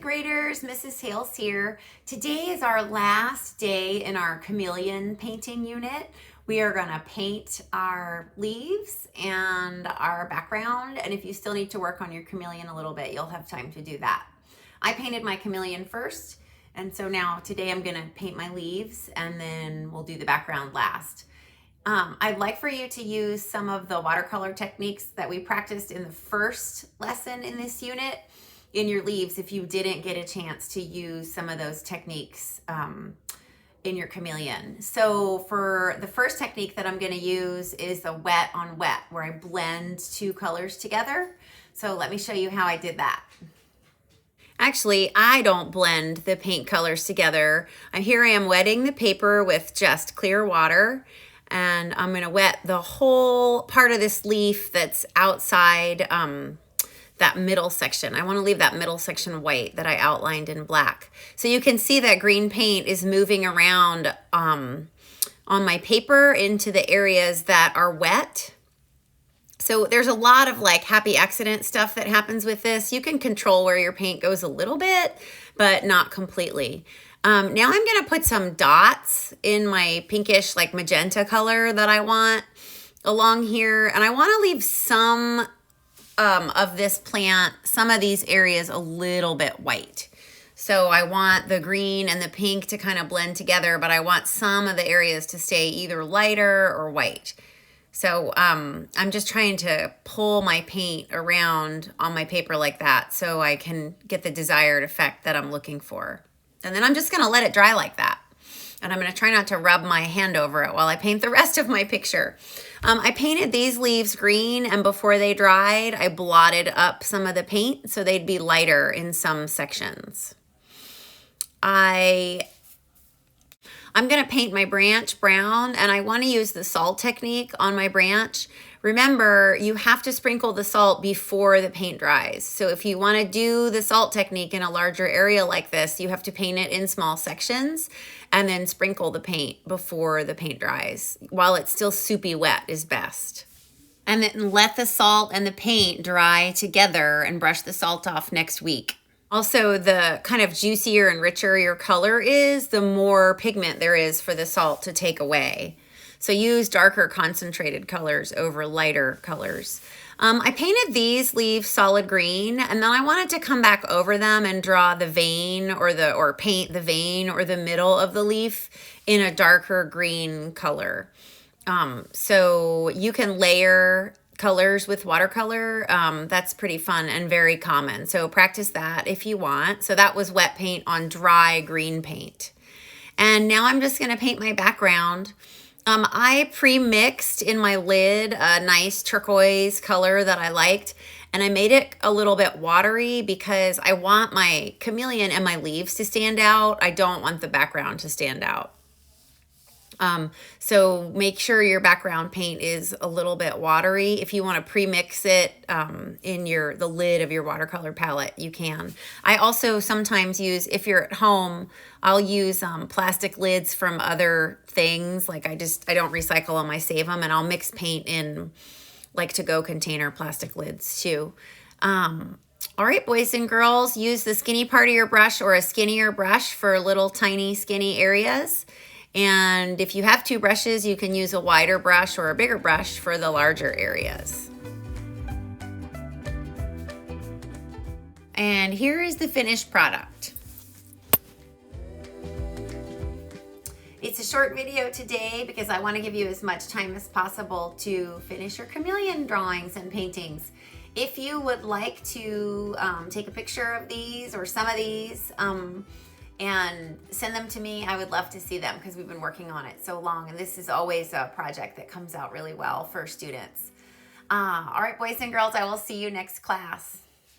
graders, Mrs. Hales here. Today is our last day in our chameleon painting unit. We are gonna paint our leaves and our background, and if you still need to work on your chameleon a little bit, you'll have time to do that. I painted my chameleon first, and so now today I'm gonna paint my leaves and then we'll do the background last. I'd like for you to use some of the watercolor techniques that we practiced in the first lesson in this unit in your leaves if you didn't get a chance to use some of those techniques in your chameleon. So for the first technique that I'm going to use is the wet on wet, where I blend two colors together. So let me show you how I did that. Actually, I don't blend the paint colors together. Here I am wetting the paper with just clear water, and I'm going to wet the whole part of this leaf that's outside that middle section. I want to leave that middle section white that I outlined in black. So you can see that green paint is moving around on my paper into the areas that are wet. So there's a lot of like happy accident stuff that happens with this. You can control where your paint goes a little bit, but not completely. Now I'm going to put some dots in my pinkish like magenta color that I want along here. And I want to leave some of this plant, some of these areas a little bit white. So I want the green and the pink to kind of blend together, but I want some of the areas to stay either lighter or white. So I'm just trying to pull my paint around on my paper like that so I can get the desired effect that I'm looking for. And then I'm just gonna let it dry like that. And I'm gonna try not to rub my hand over it while I paint the rest of my picture. I painted these leaves green, and before they dried, I blotted up some of the paint so they'd be lighter in some sections. I'm gonna paint my branch brown, and I wanna use the salt technique on my branch. Remember, you have to sprinkle the salt before the paint dries. So if you wanna do the salt technique in a larger area like this, you have to paint it in small sections and then sprinkle the paint before the paint dries. While it's still soupy wet is best. And then let the salt and the paint dry together and brush the salt off next week. Also, the kind of juicier and richer your color is, the more pigment there is for the salt to take away. So use darker concentrated colors over lighter colors. I painted these leaves solid green, and then I wanted to come back over them and draw the vein or paint the vein or the middle of the leaf in a darker green color. So you can layer colors with watercolor. That's pretty fun and very common. So practice that if you want. So that was wet paint on dry green paint. And now I'm just gonna paint my background. I pre-mixed in my lid a nice turquoise color that I liked, and I made it a little bit watery because I want my chameleon and my leaves to stand out. I don't want the background to stand out. So make sure your background paint is a little bit watery. If you want to pre-mix it in the lid of your watercolor palette, you can. I also sometimes use, if you're at home, I'll use plastic lids from other things. Like I don't recycle them, I save them, and I'll mix paint in like to-go container plastic lids too. All right, boys and girls, use the skinny part of your brush or a skinnier brush for little tiny skinny areas. And if you have two brushes, you can use a wider brush or a bigger brush for the larger areas. And here is the finished product. It's a short video today because I want to give you as much time as possible to finish your chameleon drawings and paintings. If you would like to take a picture of these or some of these, and send them to me, I would love to see them because we've been working on it so long, and this is always a project that comes out really well for students. All right, boys and girls, I will see you next class.